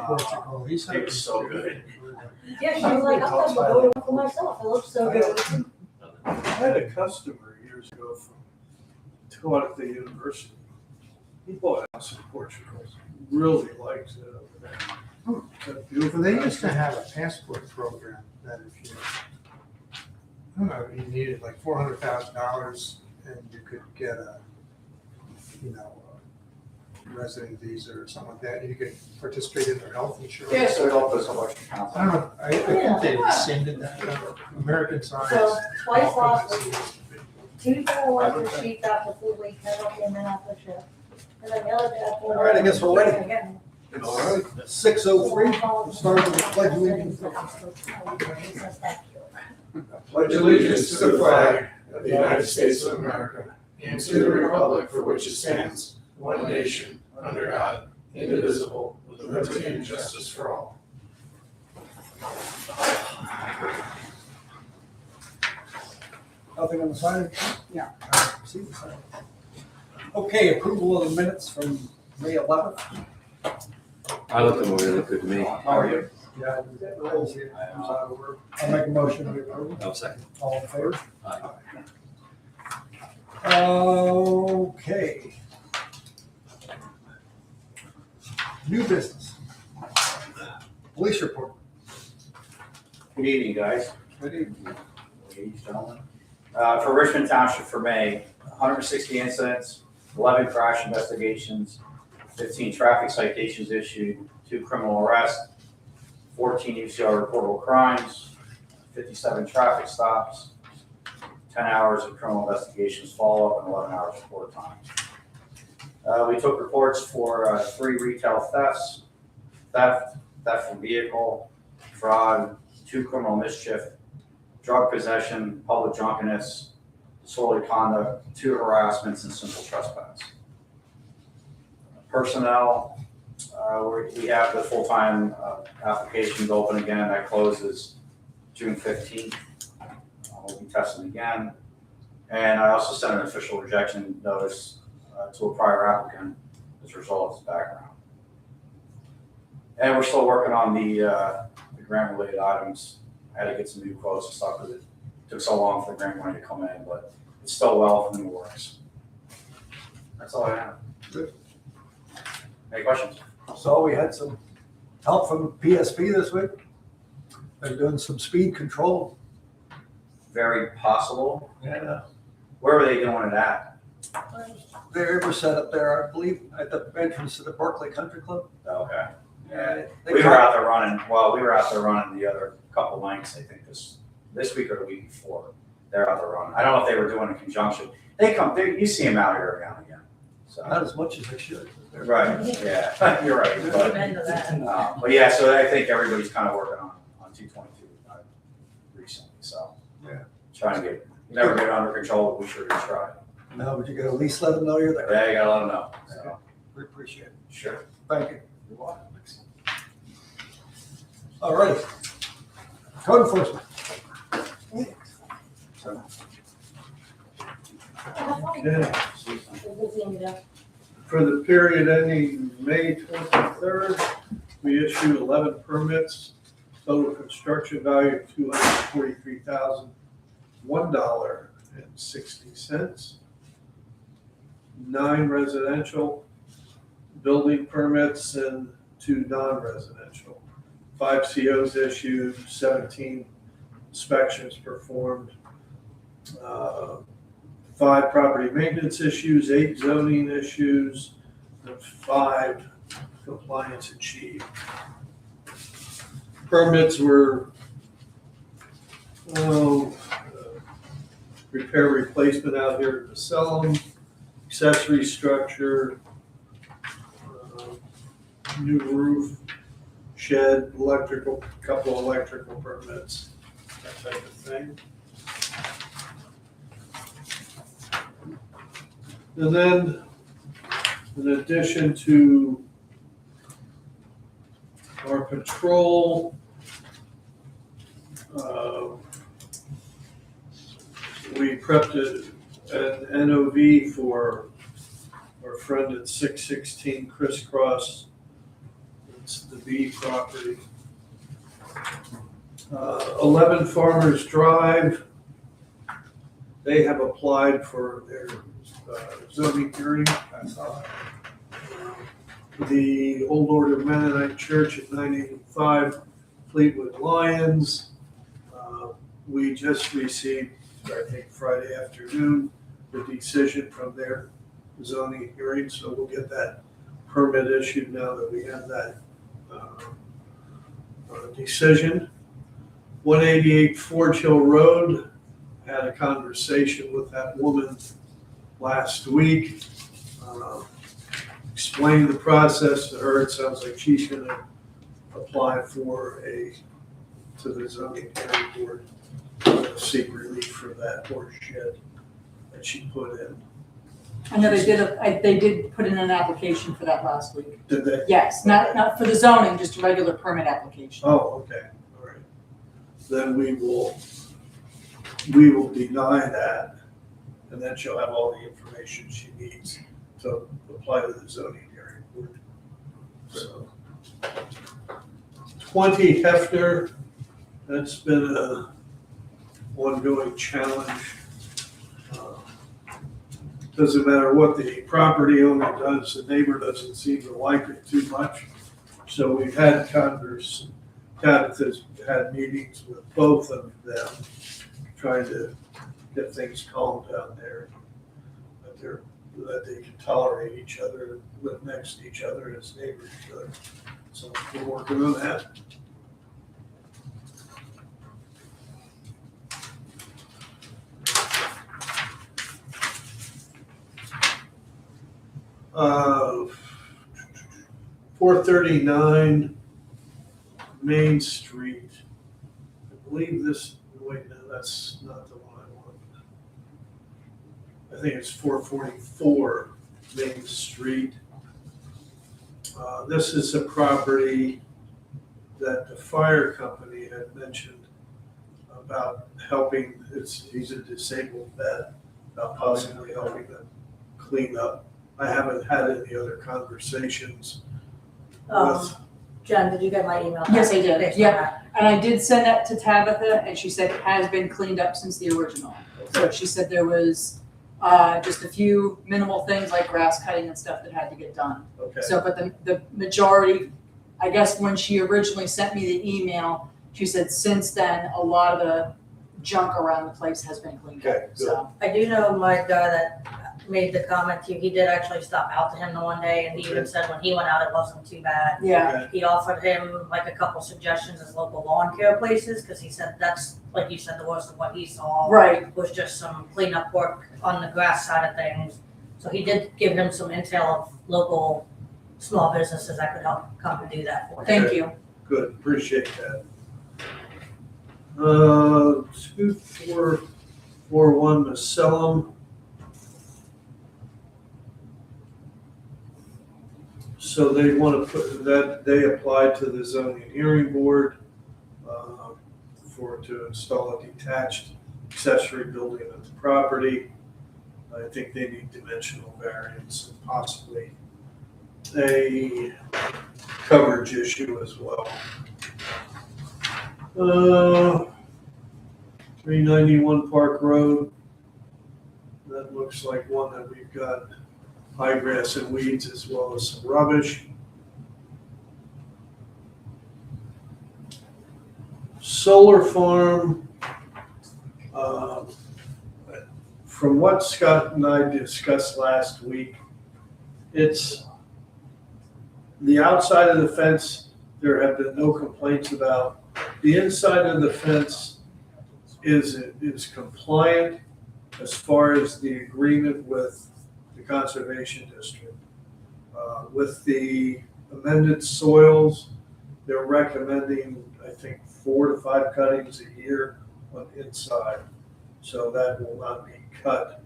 Portugal. He said It was so good. Yeah, she was like, I'm gonna go for myself. It looks so good. I had a customer years ago from taught at the university. He bought a house in Portugal. Really likes it over there. It's a beautiful They used to country. have a passport program that if you, I don't know, you needed like $400,000 and you could get a, you know, a resident visa or something like that. You could participate in their health insurance. Yeah, so it all goes on account. I don't know, I think they rescinded that, American Science. So twice last week, Tuesday I went to sheep after Food Week, I came in after shift. And then the other day I pulled. All right, I guess we're ready. Again. All right. 6:03, we'll start with the pledge of allegiance. Pledge allegiance to the flag of the United States of America and to the republic for which it stands, one nation, under God, indivisible, with liberty and justice for all. Nothing on the sign? Yeah. See the sign. Okay, approval of the minutes from May 11th. I looked them over, they look good to me. How are you? Yeah, Will's here. Comes out of work. I'll make a motion to approve. No second. All in favor? Aye. Okay. New business. Police report. Good evening, guys. Good evening. Ladies, gentlemen. For Richmond Township for May, 160 incidents, 11 crash investigations, 15 traffic citations issued, 2 criminal arrests, 14 UCR reportable crimes, 57 traffic stops, 10 hours of criminal investigations follow-up, and 11 hours of court time. We took reports for 3 retail thefts, theft from vehicle, fraud, 2 criminal mischief, drug possession, public drunkenness, disorderly conduct, 2 harassments, and simple trespass. Personnel, we have the full-time applications open again. That closes June 15th. We'll be testing again. And I also sent an official rejection notice to a prior applicant as a result of his background. And we're still working on the grant-related items. I had to get some new quotes and stuff because it took so long for the grant money to come in, but it's still well in the works. That's all I have. Good. Any questions? So we had some help from PSP this week. They're doing some speed control. Very possible. Yeah. Where were they doing it at? They were set up there, I believe, at the entrance to the Berkeley Country Club. Okay. Yeah. We were out there running the other couple lengths, I think this week or the week before. They're out there running. I don't know if they were doing a conjunction. You see them out here every now and again. So. Not as much as they should. Right, yeah, you're right. But yeah, so I think everybody's kind of working on 222 recently, so. Yeah. Trying to never get it under control, but we sure do try. No, but you gotta at least let them know you're there. Yeah, you gotta let them know, so. We appreciate it. Sure. Thank you. You're welcome. All righty. Code enforcement. Okay. For the period ending May 23rd, we issued 11 permits, total construction value of $243,001.60. 9 residential building permits and 2 non-residential. 5 COs issued, 17 inspections performed, 5 property maintenance issues, 8 zoning issues, and 5 compliance achieved. Permits were repair replacement out here at the Salem, accessory structure, new roof, shed, electrical, couple electrical permits, that type of thing. And then, in addition to our patrol, we prepped an NOV for our friend at 616 Crisscross It's the B property. 11 Farmers Drive, they have applied for their zoning hearing. The Old Order Mennonite Church at 985 Fleetwood Lions. We just received, I think Friday afternoon, the decision from their zoning hearing, so we'll get that permit issued now that we have that decision. 188 Forge Hill Road, had a conversation with that woman last week. Explained the process to her. It sounds like she's gonna apply for to the zoning hearing board, seek relief for that horse shed that she put in. I know they did put in an application for that last week. Did they? Yes, not for the zoning, just a regular permit application. Oh, okay, all right. Then we will deny that, and then she'll have all the information she needs to apply to the zoning hearing board. So, 20 Hefner, that's been a ongoing challenge. Doesn't matter what the property owner does, the neighbor doesn't seem to like it too much. So we've had had meetings with both of them, trying to get things calm down there. That they can tolerate each other, live next to each other as neighbors each other. So we're working on that. Uh, 439 Main Street. I believe wait, no, that's not the one I want. I think it's 444 Main Street. This is a property that the fire company had mentioned about helping, he's a disabled vet, about possibly helping them clean up. I haven't had any other conversations with. Jen, did you get my email? Yes, I did. Based on Yep. that? And I did send that to Tabitha, and she said it has been cleaned up since the original. So she said there was just a few minimal things like grass cutting and stuff that had to get done. Okay, So, but the majority, I guess when she originally sent me the email, she said since then, a lot of the junk around the place has been cleaned Okay, up, so. I do know my guy that made the comment to you, he did actually stop out to him the one day, and he even said when he went out, it wasn't too bad. Yeah, okay, He offered him like a couple suggestions as local lawn care places, because he said that's, like you said, the worst of what he saw right. was just some cleanup work on the grass side of things. So he did give him some intel of local small businesses that could help come and do that for him. Thank you. good, appreciate that. 2441 Macellum. So they want to put that, they applied to the zoning hearing board to install a detached accessory building on the property. I think they need dimensional variance and possibly a coverage issue as well. 391 Park Road. That looks like one that we've got high grass and weeds as well as some rubbish. Solar farm. From what Scott and I discussed last week, it's the outside of the fence, there have been no complaints about. The inside of the fence is compliant as far as the agreement with the Conservation District. With the amended soils, they're recommending, I think, 4 to 5 cuttings a year on the inside. So that will not be cut,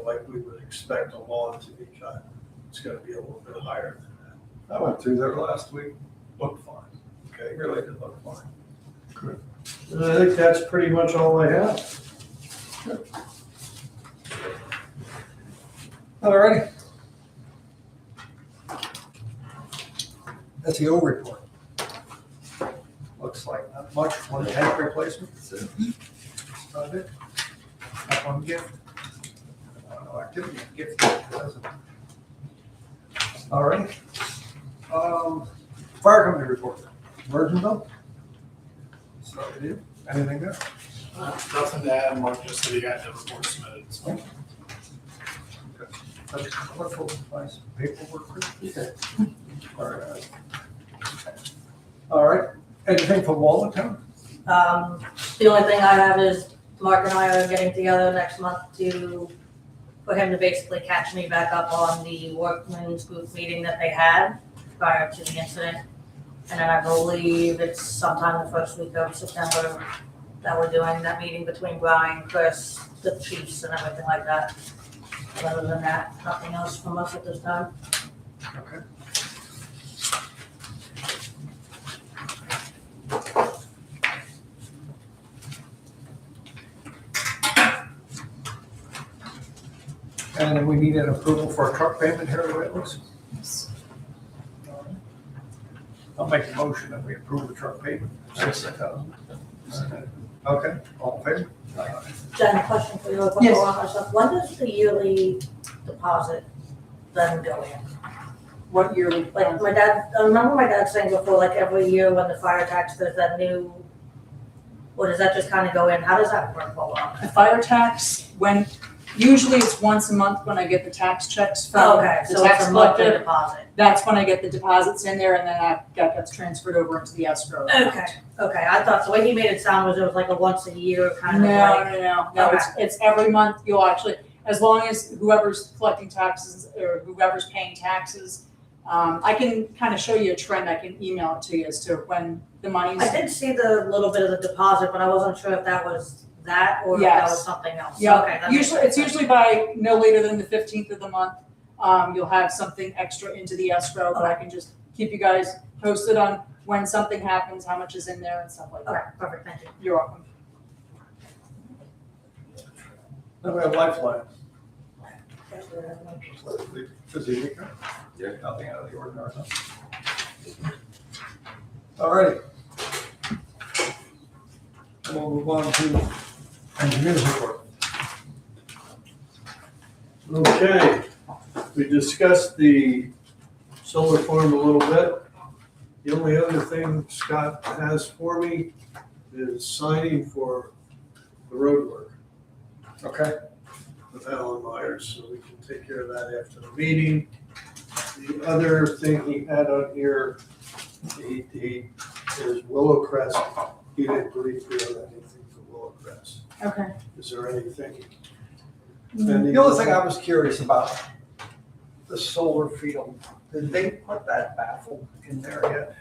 like we would expect a lawn to be cut. It's gonna be a little bit higher than that. I went through there last week, looked fine. Okay, really did look fine. And I think that's pretty much all I have. Alrighty. SEO report. Looks like not much, one tank replacement. That's it. About it. Got one gift. No activity, gift. All right. Fire company report. Virginville. So it is. Anything there? Nothing to add, Mark, just that he got the report submitted. So. That's colorful, nice paperwork. All right. Anything for Walton? The only thing I have is Mark and I are getting together next month for him to basically catch me back up on the workman's group meeting that they had prior to the incident. And then I believe it's sometime the first week of September that we're doing that meeting between Brian, Chris, the chiefs and everything like that. Other than that, nothing else from us at this time. Okay. And then we need an approval for a truck payment here at Whitland's. I'll make a motion that we approve the truck payment. $60,000. Okay, all in favor? Jen, a question for you. Yes. When does the yearly deposit then go in? What yearly? Like my dad, I remember my dad saying before, like every year when the fire tax, there's that new, or does that just kind of go in? How does that work, Bob? The fire tax, usually it's once a month when I get the tax checks from Okay, the so tax it's a monthly collector. deposit. That's when I get the deposits in there, and then that gets transferred over into the escrow. Okay, I thought, the way he made it sound was it was like a once a year kind of No, like. no, it's every month. You'll actually, as long as whoever's collecting taxes or whoever's paying taxes, I can kind of show you a trend. I can email it to you as to when the money's. I did see the little bit of the deposit, but I wasn't sure if that was that or if that Yes. was something else. Yeah, Okay, that makes usually, it's sense. usually by no later than the 15th of the month. You'll have something extra into the escrow, but I can just keep you guys posted on when something happens, how much is in there and stuff like that. Okay, perfect, thank you. You're welcome. Then we have Lifeline. Yeah. Nothing out of the ordinary. All right. We'll move on to engineers report. Okay, we discussed the solar farm a little bit. The only other thing Scott has for me is signing for the road work Okay. with Alan Myers, so we can take care of that after the meeting. The other thing he had on here, he is Willow Crest. He didn't believe we had anything for Willow Crest. Okay. Is there anything? The only thing I was curious about, the solar field, did they put that baffle in there yet?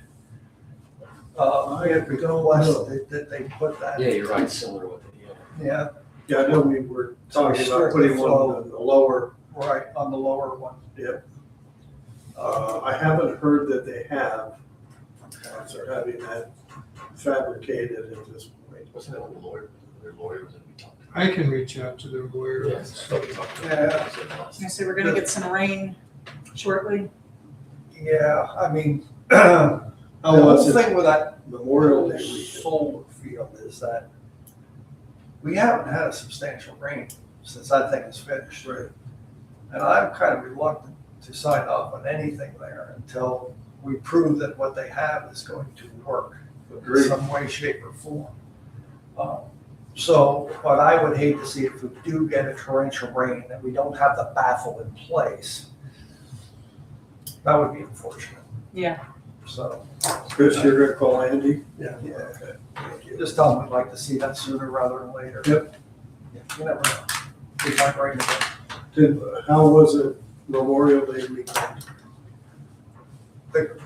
I don't know. Did they put that? Yeah, you're right, similar with it, yeah. Yeah, Yeah, I know we were talking about putting one on the lower. right, on the lower one. I haven't heard that they have. They're having that fabricated at this point. Wasn't that the lawyer, their lawyer was in, we talked I can reach out to their lawyer. Yes. Yeah. So we're gonna get some rain shortly. Yeah, I mean, How the whole was it thing with that Memorial Day weekend? solar field is that we haven't had a substantial rain since that thing is finished. Right. And I'm kind of reluctant to sign off on anything there until we prove that what they have is going to work in Agreed. some way, shape, or form. So, but I would hate to see if we do get a torrential rain that we don't have the baffle in place. That would be unfortunate. Yeah. So, Chris, you're gonna call Andy? yeah, Okay. just tell them we'd like to see that sooner rather than later. Yep. Yeah, you never know. We might rain again. How was it Memorial Day weekend? The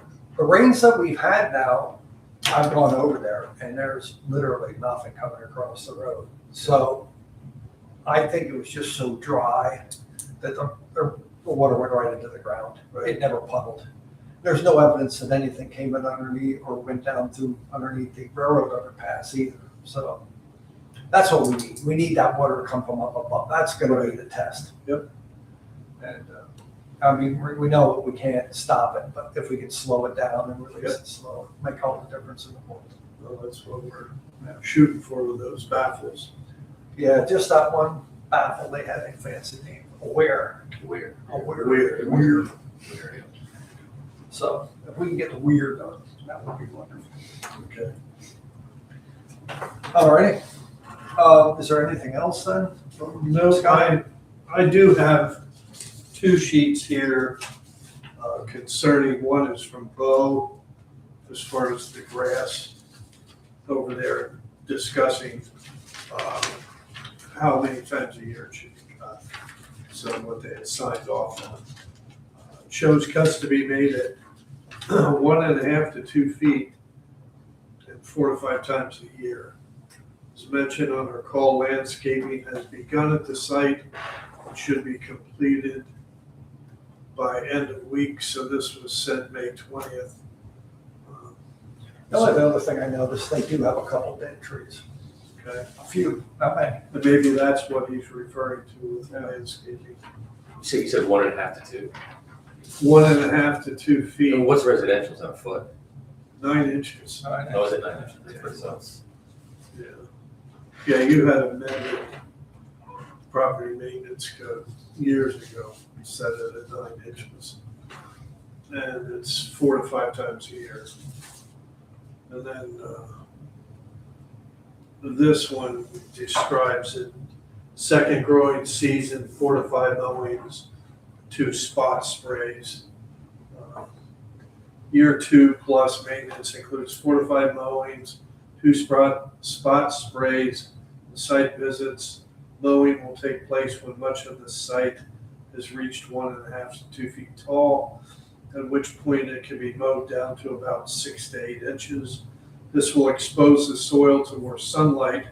rains that we've had now, I've gone over there and there's literally nothing coming across the road. So I think it was just so dry that the water went right into the ground. It never puddled. There's no evidence that anything came in underneath or went down through underneath the railroad underpass either. So that's what we need. We need that water to come from up above. That's gonna be the test. Yep. And I mean, we know we can't stop it, but if we can slow it down and release it slow, make all the difference in the world. Well, that's what we're shooting for with those baffles. Yeah, just that one baffle, they had a fancy name, Aware. Weird. Weird. So if we can get the weird done, that would be wonderful. Okay. All righty. Is there anything else then? No, I do have 2 sheets here concerning, one is from Bo, as far as the grass over there, discussing how many times a year it should be cut. So what they had signed off on. Shows cuts to be made at 1.5 to 2 feet and 4 to 5 times a year. As mentioned on our call, landscaping has begun at the site. It should be completed by end of week, so this was sent May 20th. The only other thing I noticed, they do have a couple dead trees. Okay, A few, not many. and maybe that's what he's referring to with landscaping. You said 1.5 to 2. 1.5 to 2 feet, And what's residential, is that a foot? 9 inches. Oh, is it 9 inches? That's pretty close. Yeah. Yeah, you had amended property maintenance code years ago, set it at 9 inches. And it's 4 to 5 times a year. And then, this one describes it, second growing season, 4 to 5 mowings, 2 spot sprays. Year 2 plus maintenance includes 4 to 5 mowings, 2 spot sprays, and site visits. Mowing will take place when much of the site has reached 1.5 to 2 feet tall, at which point it can be mowed down to about 6 to 8 inches. This will expose the soil to more sunlight,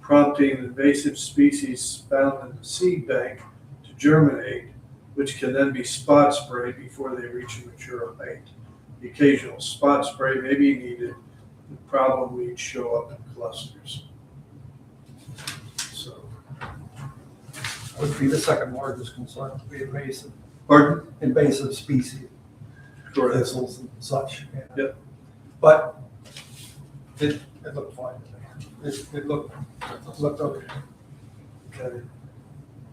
prompting invasive species found in the seed bank to germinate, which can then be spot sprayed before they reach a mature height. The occasional spot spray may be needed when problem weeds show up in clusters. So, Would be the second largest concern, would be invasive, pardon? invasive species, Correct. thistles and such. Yeah. Yep. But it looked fine to me. It looked okay. Okay.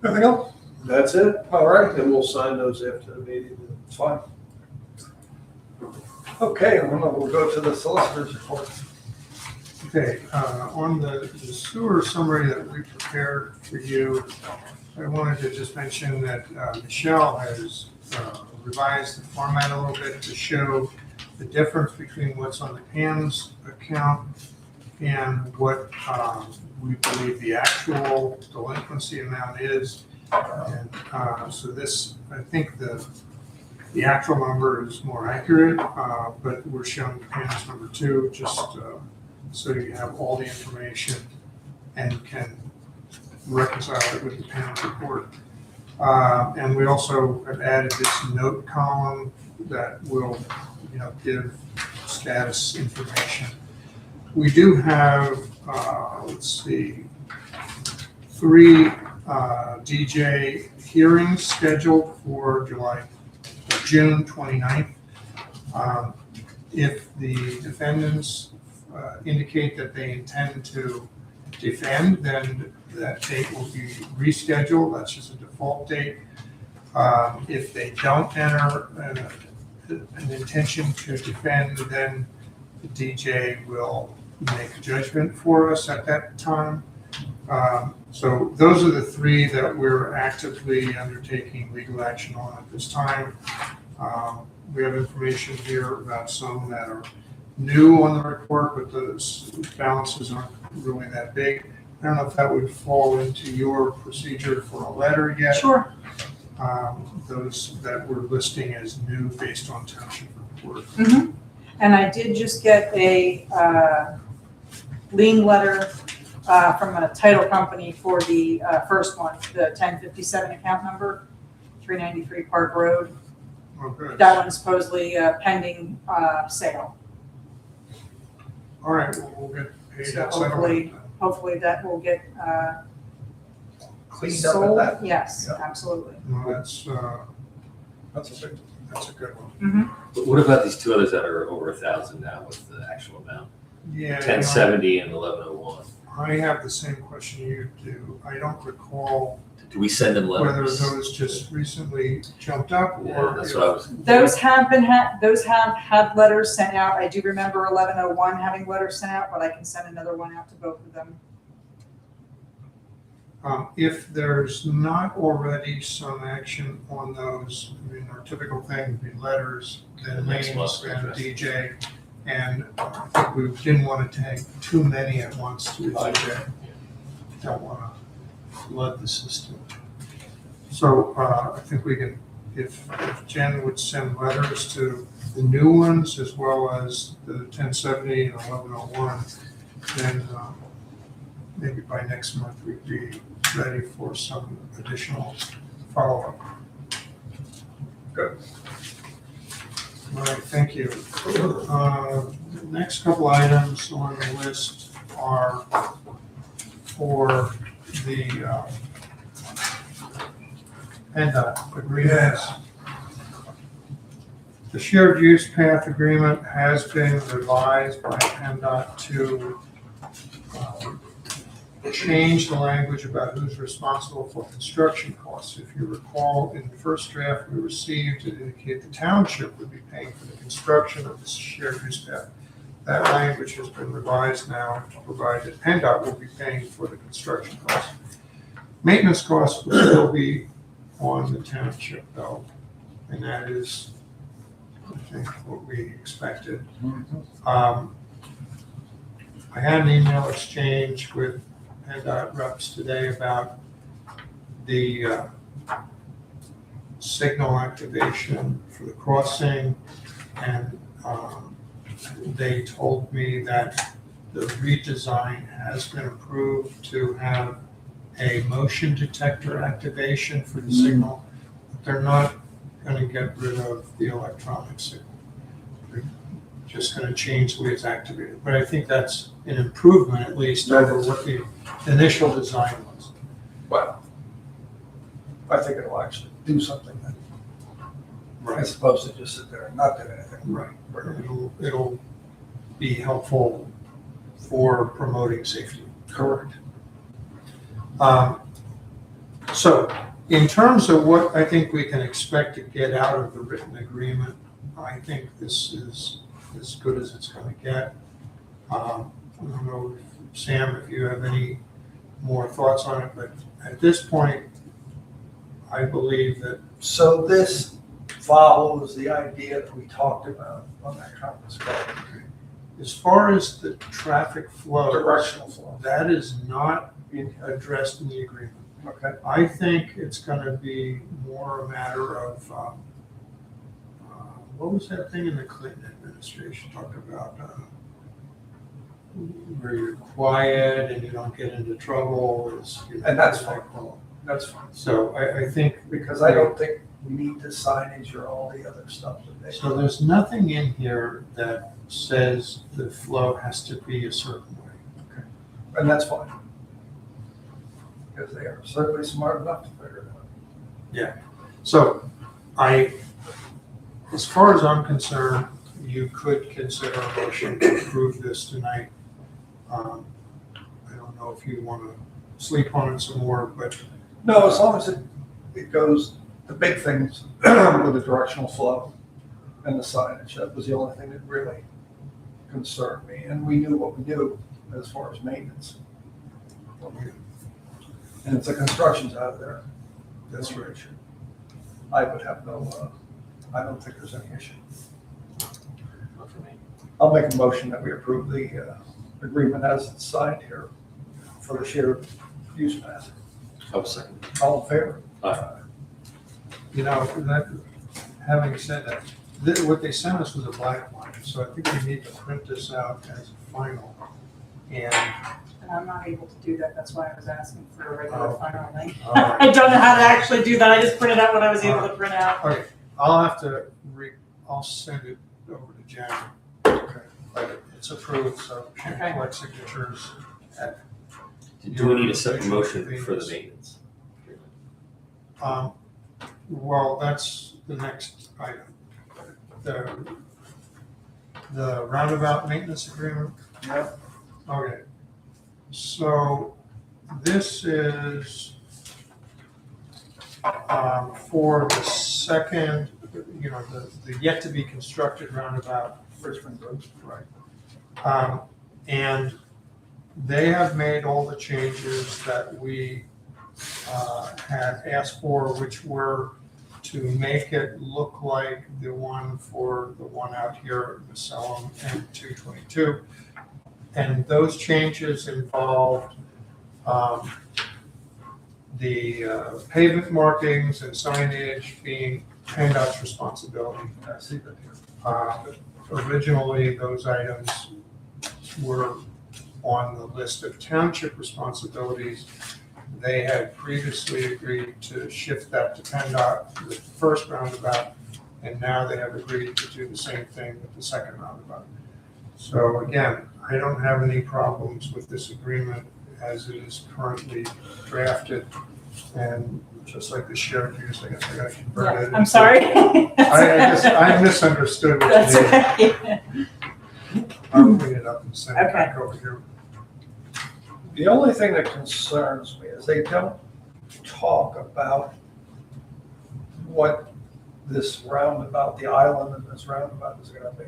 Anything else? That's it. All right, And we'll sign those after the meeting. it's fine. Okay, we'll go to the solicitor's report. Okay, on the sewer summary that we prepared for you, I wanted to just mention that Michelle has revised the format a little bit to show the difference between what's on the PAMS account and what we believe the actual delinquency amount is. And so this, I think the actual number is more accurate, but we're showing PAMS number 2 just so you have all the information and can reconcile it with the PAMS report. And we also have added this note column that will, give status information. We do have, 3 DJ hearings scheduled for June 29th. If the defendants indicate that they intend to defend, then that date will be rescheduled. That's just a default date. If they don't enter an intention to defend, then the DJ will make a judgment for us at that time. So those are the 3 that we're actively undertaking legal action on at this time. We have information here about some that are new on the report, but those balances aren't really that big. I don't know if that would fall into your procedure for a letter yet. Sure. Those that we're listing as new based on township report. Mm-hmm. And I did just get a lien letter from a title company for the first one, the 1057 account number, 393 Park Road. Okay. That one's supposedly pending sale. All right, well, we'll get paid So that settlement. Hopefully that will get Cleaned up at sold. that. Yes, Yeah. absolutely. No, that's, That's a big, That's a good one. But what about these two others that are over 1,000 now with the actual amount? Yeah. 1070 and 1101. I have the same question you do. I don't recall Do we send them whether letters? those just recently jumped up Yeah, or. that's if- what I was. Those have had letters sent out. I do remember 1101 having letters sent out, but I can send another one out to both of them. If there's not already some action on those, I mean, our typical thing would be letters, then Next names month, and address. DJ. And I think we didn't want to take too many at once to the DJ. Don't want to flood the system. So I think we can, if Jen would send letters to the new ones as well as the 1070 and 1101, then maybe by next month we'd be ready for some additional follow-up. Good. All right, thank you. The next couple items on the list are for the PennDOT agreements. The shared use path agreement has been revised by PennDOT to change the language about who's responsible for construction costs. If you recall, in the first draft we received, it indicated the township would be paying for the construction of the shared use path. That language has been revised now to provide that PennDOT will be paying for the construction costs. Maintenance costs will still be on the township though, and that is, I think, what we expected. I had an email exchange with PennDOT reps today about the signal activation for the crossing, and they told me that the redesign has been approved to have a motion detector activation for the signal. They're not going to get rid of the electronic signal. They're just going to change the way it's activated. But I think that's an improvement, at least, over what the initial design was. well, I think it'll actually do something then, as opposed to just sit there and not do anything. Right. It'll be helpful for promoting safety. Correct. So in terms of what I think we can expect to get out of the written agreement, I think this is as good as it's going to get. I don't know, Sam, if you have any more thoughts on it, but at this point, I believe that. So this follows the idea that we talked about on that conference call. As far as the traffic flow, Directional flow. that is not addressed in the agreement. Okay. I think it's going to be more a matter of, what was that thing in the Clinton administration talked about? Where you're quiet and you don't get into trouble. And that's fine. That's fine. So I think, Because I don't think we need the signage or all the other stuff that they. so there's nothing in here that says the flow has to be a certain way. And that's fine. Because they are certainly smart enough to figure it out. So as far as I'm concerned, you could consider a motion to approve this tonight. I don't know if you want to sleep on it some more, but No, as long as it goes, the big things with the directional flow and the signage, that was the only thing that really concerned me. And we knew what we do as far as maintenance. And if the construction's out of there, that's right. I would have no, I don't think there's any issue. Not for me. I'll make a motion that we approve the agreement as it's signed here for the shared use path. I was second. All in favor? You know, having said that, what they sent us was a black line, so I think we need to print this out as a final. And And I'm not able to do that, that's why I was asking for a regular Oh. final link. all right. I don't know how to actually do that, I just printed out what I was able to print out. Okay, I'll have to I'll send it over to Jen. Okay. But it's approved, so she can Okay. collect signatures. Do we need a separate motion for the maintenance? Well, that's the next item. The roundabout maintenance agreement? Yep. Okay. So this is for the second, the yet to be constructed roundabout. Richmond Road. Right. And they have made all the changes that we had asked for, which were to make it look like the one out here at Masellam and 222. And those changes involved the pavement markings and signage being PennDOT's responsibility. I see that here. Originally, those items were on the list of township responsibilities. They had previously agreed to shift that to PennDOT for the first roundabout, and now they have agreed to do the same thing with the second roundabout. So again, I don't have any problems with this agreement as it is currently drafted, and just like the shared use, I guess I gotta convert it. I'm sorry. I misunderstood what That's you did. okay. I'll clean it up and send it Okay. back over here. The only thing that concerns me is they don't talk about what this roundabout, the island in this roundabout is gonna be.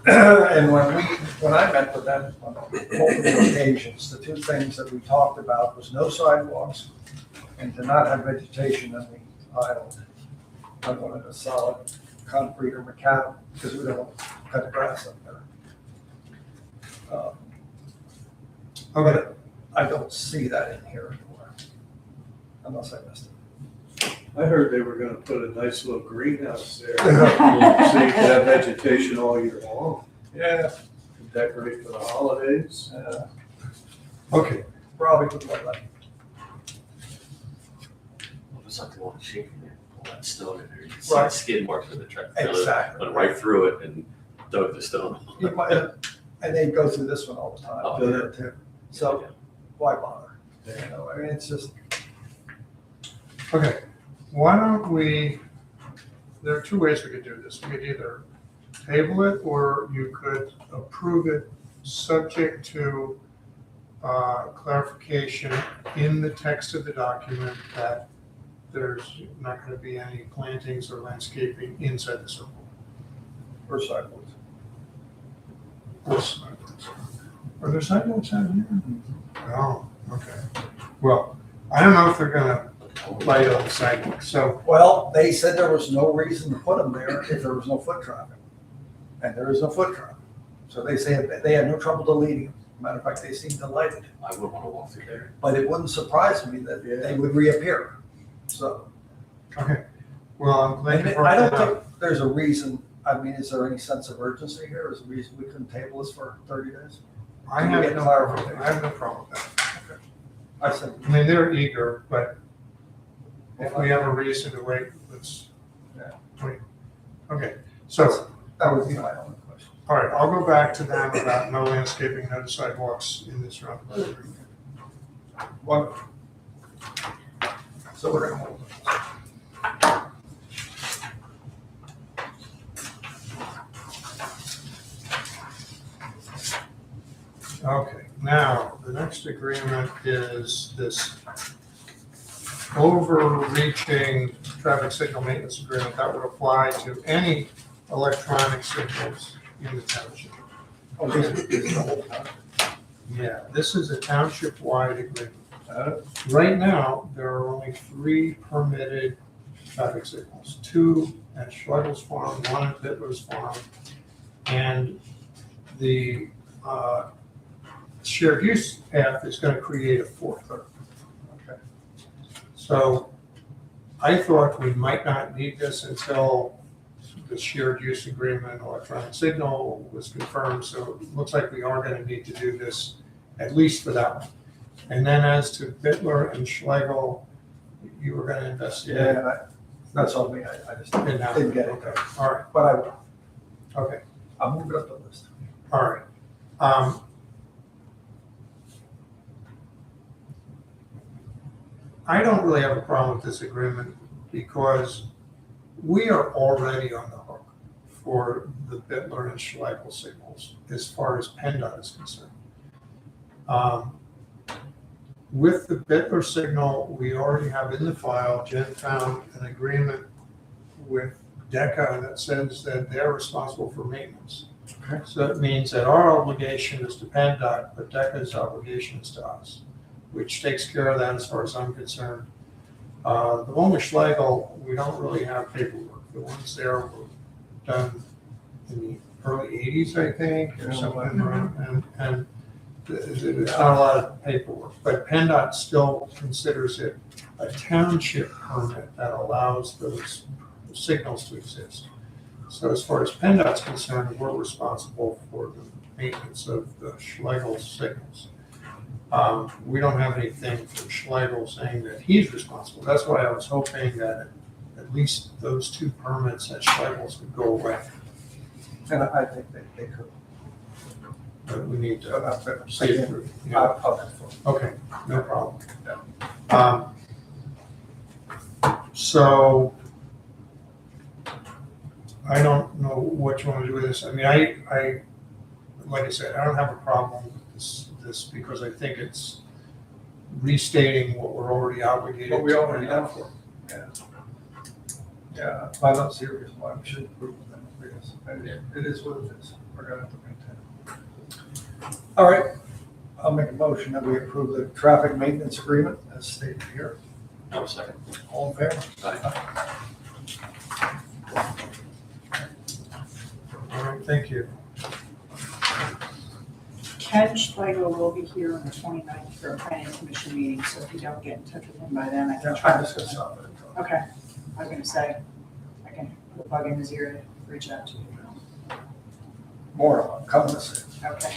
And when I met with them on multiple occasions, the two things that we talked about was no sidewalks and to not have vegetation on the island. I wanted a solid concrete or macadam because we don't want to cut grass up there. Okay, I don't see that in here anymore, unless I missed it. I heard they were gonna put a nice little greenhouse there, so you could have vegetation all year long, Yeah. decorate for the holidays. okay. Probably would like that. It's like they want to shape there, pull that stone in there. You can see Right. the skid marks of the tractor. Exactly. Went right through it and dug the stone. You might- And they go through this one all the time, Oh, do yeah. that too. So why bother? You know, I mean, it's just, Okay, why don't we, there are two ways we could do this. We could either table it, or you could approve it subject to clarification in the text of the document that there's not gonna be any plantings or landscaping inside the circle. for sidewalks. Or sidewalks. Are there sidewalks out here? Oh, okay. Well, I don't know if they're gonna light on the sidewalk, so, Well, they said there was no reason to put them there if there was no foot traffic. And there is no foot traffic. So they say that they had no trouble deleting them. Matter of fact, they seemed delighted. I wouldn't want to walk through there. But it wouldn't surprise me that they would reappear. So, okay. Well, I'm glad and you I brought don't that up. think there's a reason, I mean, is there any sense of urgency here? Is there a reason we couldn't table this for 30 days? I Can we have get no clarification? I have no problem with that. I said, I mean, they're eager, but if we have a reason to wait, let's wait. Okay, so, that would be my only question. all right, I'll go back to them about no landscaping, no sidewalks in this roundabout. Wonderful. So we're gonna hold it. Okay, now, the next agreement is this overreaching traffic signal maintenance agreement that would apply to any electronic signals in the township. Oh, this is the whole time. Yeah, this is a township-wide agreement. Right now, there are only 3 permitted traffic signals, 2 at Schlegel's Farm, 1 at Bittler's Farm, and the shared use path is going to create a 4th. Okay. So I thought we might not need this until the shared use agreement, electronic signal was confirmed, so it looks like we are going to need to do this at least for that one. And then as to Bittler and Schlegel, you were going to investigate. Yeah, that's on me. I just And now- didn't get it. Okay, all right, But I will. okay, I'll move it up the list. all right. I don't really have a problem with this agreement because we are already on the hook for the Bitler and Schlegel signals as far as PennDOT is concerned. With the Bitler signal, we already have in the file, Jen found an agreement with DECA that says that they're responsible for maintenance. Okay. So it means that our obligation is to PennDOT, but DECA's obligation is to us, which takes care of that as far as I'm concerned. The one with Schlegel, we don't really have paperwork. The ones there were done in the early 80s, I think, or something, and there's not a lot of paperwork. But PennDOT still considers it a township permit that allows those signals to exist. So as far as PennDOT's concerned, we're responsible for the maintenance of the Schlegel signals. We don't have anything from Schlegel saying that he's responsible. That's why I was hoping that at least those two permits at Schlegel's would go away. And I think they could. But we need to I'll see it through. Yeah. Okay, no problem. So I don't know what you want to do with this. I mean, I like I said, I don't have a problem with this because I think it's restating what we're already obligated What we to already PennDOT have. for. Yeah, I don't see a reason why we shouldn't approve them, because it is what it is. We're gonna have to maintain it. All right, I'll make a motion that we approve the traffic maintenance agreement as stated here. No, second. All in favor? Aye. All right, thank you. Ken Schlegel will be here on the 29th for a planning commission meeting, so if you don't get in touch with him by then, I can Yeah, try. I'm just gonna stop it. Okay, I was gonna say, I can put a bug in his ear to reach out to you. More of them coming to see. Okay.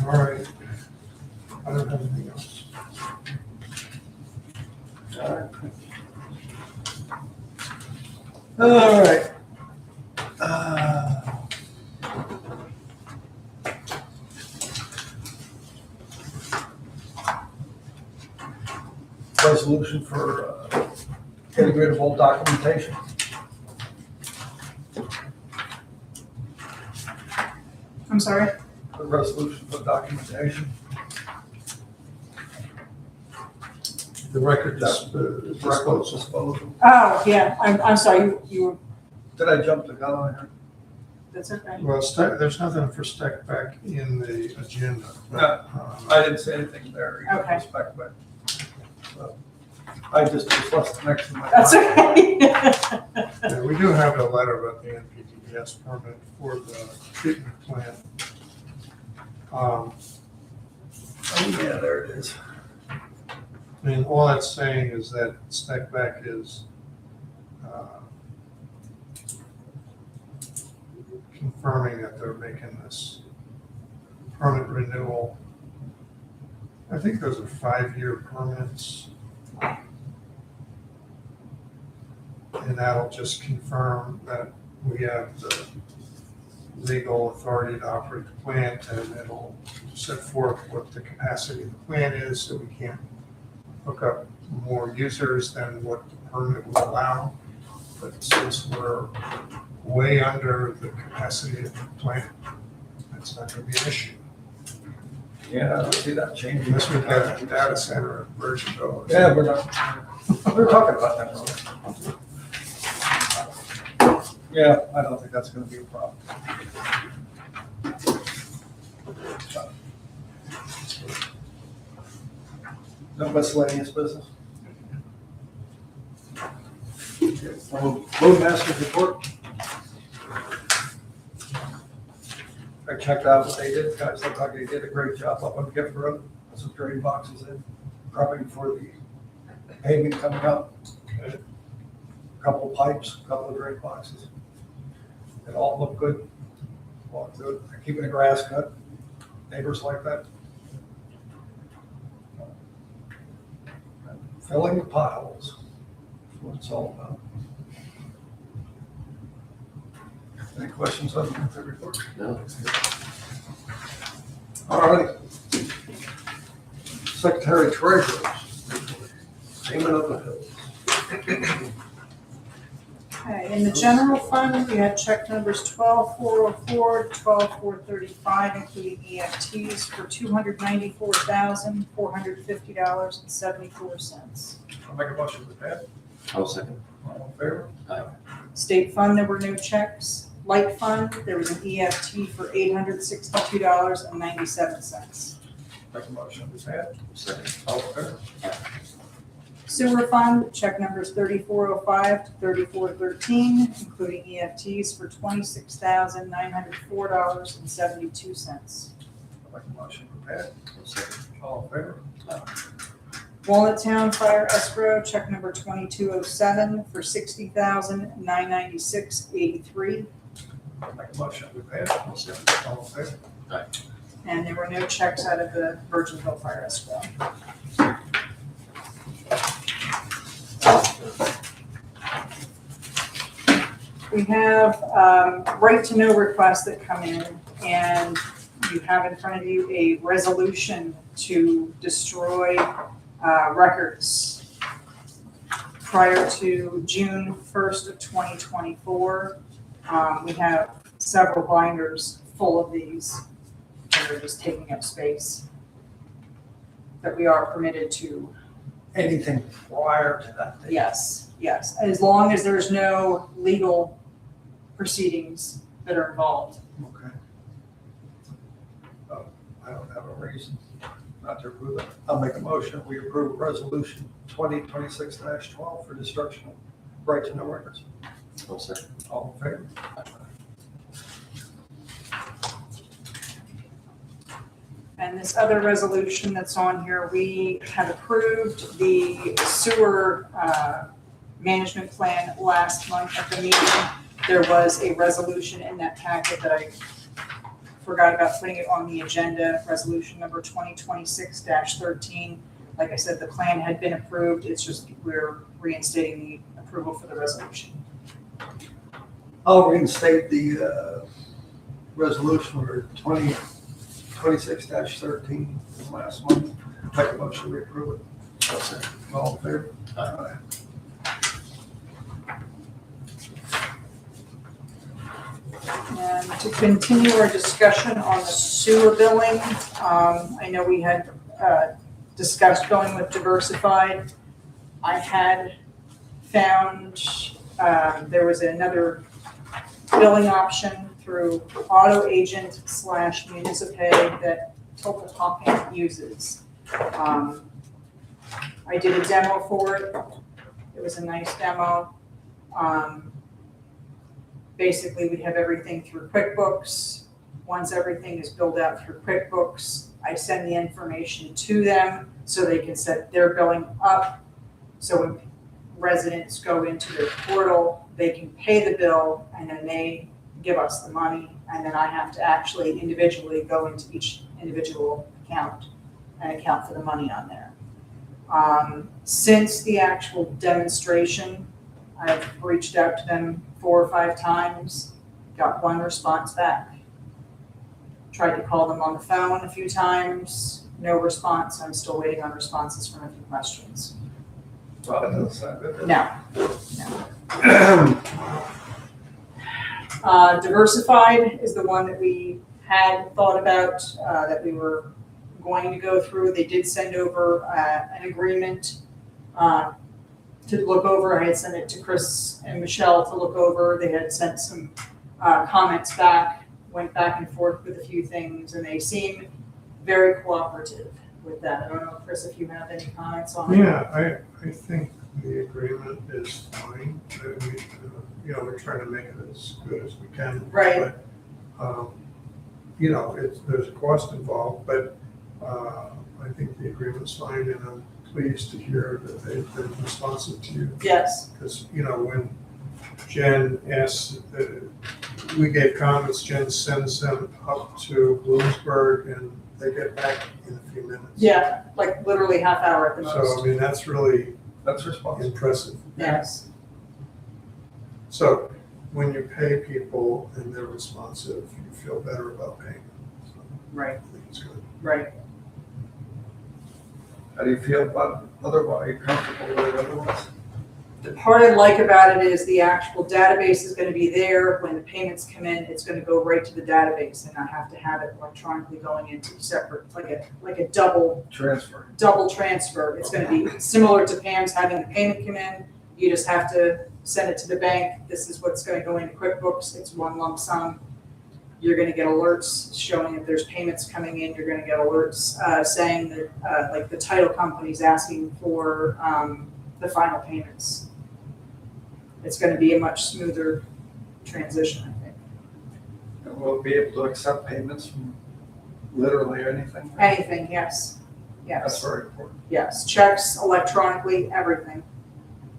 All right. I don't have anything else. All right. Resolution for integratable documentation. I'm sorry? The resolution for documentation. The record Record discloses. disposal. Oh, yeah, I'm sorry, you were, Did I jump the gun on here? that's okay. Well, there's nothing for Steck back in the agenda. No. I didn't say anything there. Okay. Respect, but so, I just was next to my. That's okay. Yeah, we do have a letter about the NPDES permit for the treatment plant. Oh, yeah, there it is. I mean, all that's saying is that Steck back is confirming that they're making this permit renewal. I think those are 5-year permits. And that'll just confirm that we have the legal authority to operate the plant, and it'll set forth what the capacity of the plant is, so we can't hook up more users than what the permit would allow. But since we're way under the capacity of the plant, that's not gonna be an issue. Yeah, I don't see that changing. Unless we get a data center in Virginville. Yeah, we're not, we were talking about that earlier. Yeah, I don't think that's gonna be a problem. No miscellaneous business? Roadmaster's report. I checked out what they did, guys look like they did a great job up on Gift Road, some drain boxes in, prepping for the paving coming up. Couple of pipes, couple of drain boxes. It all looked good. All good. They're keeping the grass cut. Neighbors like that. Filling the potholes. That's what it's all about. Any questions on the report? No. All right. Secretary Treasurer, payment of the bills. Okay, in the general fund, we had check numbers 12404 to 12435, including EFTs for $294,450.74. I'll make a motion with that. I'll second. All in favor? State fund, there were no checks. Light fund, there was an EFT for $862.97. Make a motion with that. Second. All in favor? Sewer fund, check numbers 3405 to 3413, including EFTs for $26,904.72. I'll make a motion with that. I'll second. All in favor? Walnut Town Fire Escrow, check number 2207 for $60,996.83. I'll make a motion with that. I'll second. All in favor? And there were no checks out of the Virginville Fire Escrow. We have right to know requests that come in, and you have in front of you a resolution to destroy records prior to June 1st of 2024. We have several binders full of these, and they're just taking up space that we are permitted to. Anything prior to that date? Yes, as long as there's no legal proceedings that are involved. Okay. I don't have a reason not to approve it. I'll make a motion. We approve resolution 2026-12 for destruction of right to know records. I'll second. All in favor? And this other resolution that's on here, we have approved the sewer management plan last month at the meeting. There was a resolution in that packet that I forgot about putting it on the agenda, resolution number 2026-13. Like I said, the plan had been approved. It's just we're reinstating the approval for the resolution. I'll reinstate the resolution for 2026-13 from last month. Make a motion to approve it. I'll second. All in favor? Aye. And to continue our discussion on the sewer billing, I know we had discussed going with diversified. I had found there was another billing option through auto agent / municipay that Tilton Hawkins uses. I did a demo for it. It was a nice demo. Basically, we have everything through QuickBooks. Once everything is billed out through QuickBooks, I send the information to them so they can set their billing up. So when residents go into their portal, they can pay the bill and then they give us the money. And then I have to actually individually go into each individual account and account for the money on there. Since the actual demonstration, I've reached out to them 4 or 5 times, got one response back. Tried to call them on the phone a few times, no response. I'm still waiting on responses from a few questions. Well, that doesn't sound good. No. Diversified is the one that we had thought about, that we were going to go through. They did send over an agreement to look over. I had sent it to Chris and Michelle to look over. They had sent some comments back, went back and forth with a few things, and they seem very cooperative with that. I don't know, Chris, if you have any comments on it. Yeah, I think the agreement is fine. We're trying to make it as good as we can. Right. But, there's a cost involved, but I think the agreement's fine, and I'm pleased to hear that they've been responsive to you. Yes. Because, when Jen asks, we gave comments, Jen sends them up to Bloomsburg, and they get back in a few minutes. Yeah, like literally half hour at the So, most. that's really That's responsible. impressive. Yes. So when you pay people and they're responsive, you feel better about paying them. So Right, I think it's good. right. How do you feel about otherwise? Are you comfortable with it otherwise? The part I like about it is the actual database is gonna be there. When the payments come in, it's gonna go right to the database and not have to have it electronically going into separate, like a double Transfer. transfer. It's gonna be similar to Pam's having the payment come in. You just have to send it to the bank. This is what's gonna go into QuickBooks. It's one lump sum. You're gonna get alerts showing if there's payments coming in. You're gonna get alerts saying that, like the title company's asking for the final payments. It's gonna be a much smoother transition, I think. And we'll be able to accept payments from literally anything. Anything, yes, That's yes, very important. yes. Checks, electronically, everything.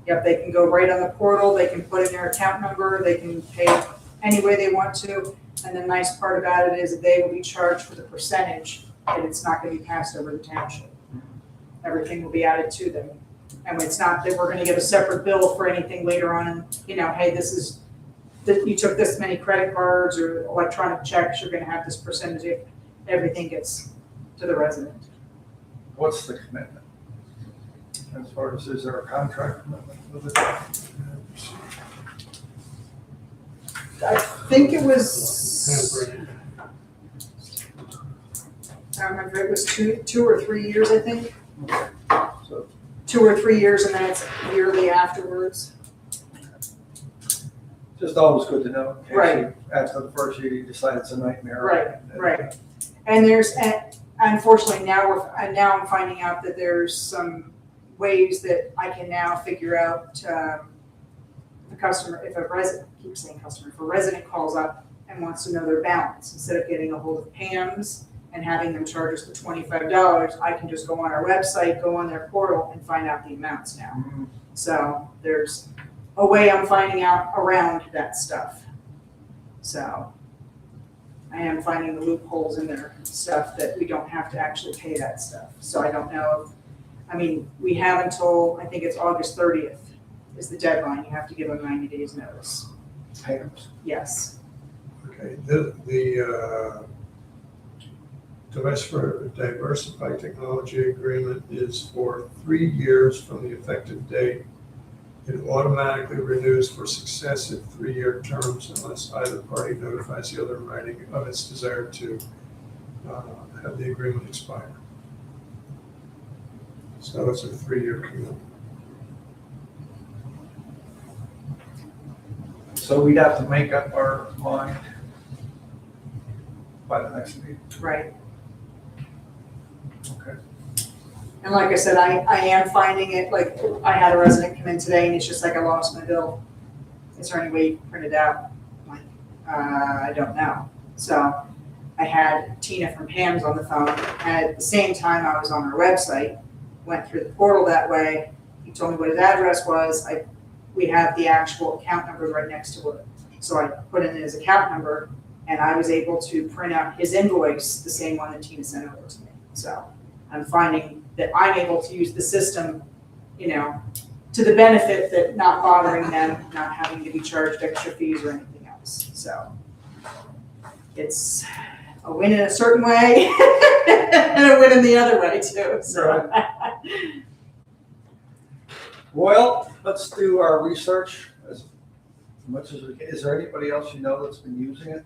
Yep, they can go right on the portal. They can put in their account number. They can pay any way they want to. And the nice part about it is that they will be charged for the percentage, and it's not gonna be passed over the township. Everything will be added to them. And it's not that we're gonna get a separate bill for anything later on, you know, hey, this is, that you took this many credit cards or electronic checks, you're gonna have this percentage if everything gets to the resident. What's the commitment? As far as, is there a contract commitment with it? I think it was, I don't remember, it was two or 3 years, I think. So 2 or 3 years, and then it's yearly afterwards. just always good to know. In case Right. you- After the first year, you decide it's a nightmare. Right. And unfortunately, now I'm finding out that there's some ways that I can now figure out, the customer, if a resident calls up and wants to know their balance, instead of getting a hold of Pam's and having them charge us the $25, I can just go on our website, go on their portal and find out the amounts now. Mhm. So there's a way I'm finding out around that stuff. So I am finding the loopholes in their stuff that we don't have to actually pay that stuff. So I don't know, we have until, I think it's August 30th is the deadline. You have to give them 90 days notice. Payments. Yes, Okay, the Diversified Technology Agreement is for 3 years from the effective date. It automatically renews for successive 3-year terms unless either party notifies the other in writing of its desire to have the agreement expire. So it's a 3-year commitment. So we'd have to make up our mind by the next meeting. right. Okay. And like I said, I am finding it, like, I had a resident come in today and it's just like, I lost my bill. Is there any way you can print it out? I'm like, I don't know. So I had Tina from Pam's on the phone, and at the same time I was on her website, went through the portal that way. He told me what his address was. We have the actual account number right next to it. So I put in his account number and I was able to print out his invoice, the same one that Tina sent over to me. So I'm finding that I'm able to use the system, to the benefit that not bothering them, not having to be charged extra fees or anything else. So it's a win in a certain way and a win in the other way too. So. Well, let's do our research as much as we can. Is there anybody else you know that's been using it?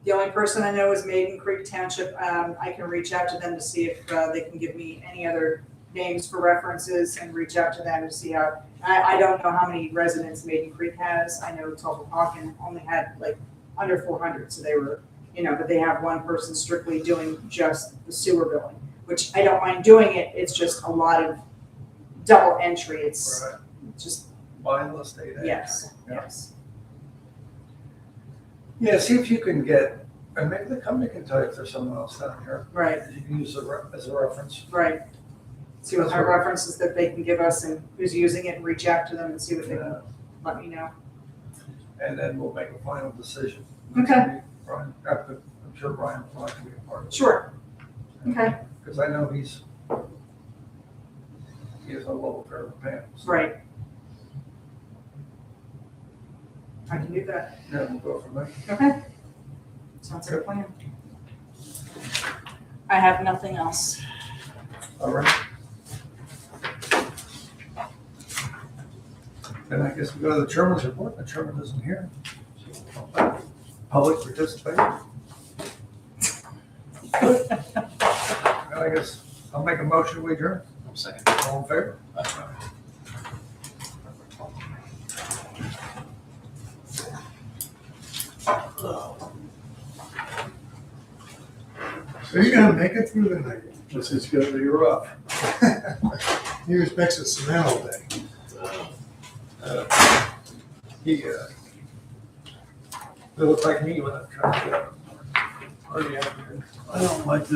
The only person I know is Maiden Creek Township. I can reach out to them to see if they can give me any other names for references and reach out to them to see how. I don't know how many residents Maiden Creek has. I know Tulpahawken only had like under 400, so they were, but they have one person strictly doing just the sewer billing, which I don't mind doing it. It's just a lot of double entry. It's Right. just, Mindless data. yes, Yeah. yes. Yeah, see if you can get, and maybe the company can tell you if there's someone else down here Right, that you can use as a reference. right. See what kind of references that they can give us and who's using it and reach out to them and see what they can let me know. And then we'll make a final decision. Okay. Brian, I'm sure Brian will like to be a part of it. Sure. Okay. Because I know he has a level pair of pants. Right. I can do that. Yeah, we'll go from there. Okay. Sounds like a plan. I have nothing else. All right. Then I guess we go to the chairman's report. The chairman isn't here. Public participation. Well, I guess I'll make a motion, we adjourn. Second. All in favor? So you're gonna make it through the night. This is gonna be rough. He was mixing cement all day. He, it looked like me when I'm trying to get. I don't like this.